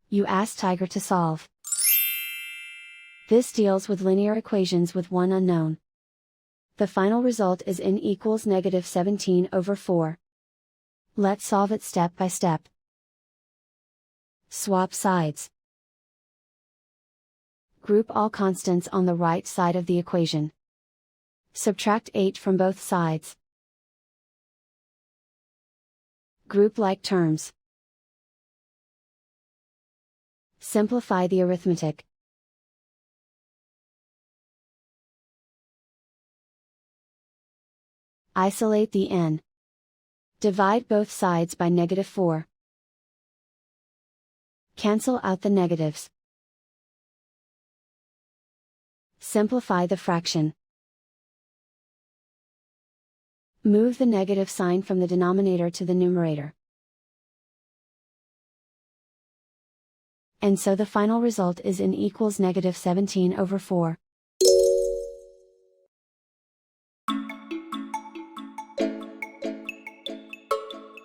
You ask Tiger to solve. This deals with linear equations with one unknown. The final result is n equals -17/4. Let's solve it step by step. Swap sides. Group all constants on the right side of the equation. Subtract 8 from both sides. Group like terms. Simplify the arithmetic. Isolate the n. Divide both sides by -4. Cancel out the negatives. Simplify the fraction. Move the negative sign from the denominator to the numerator. And so the final result is n equals -17/4.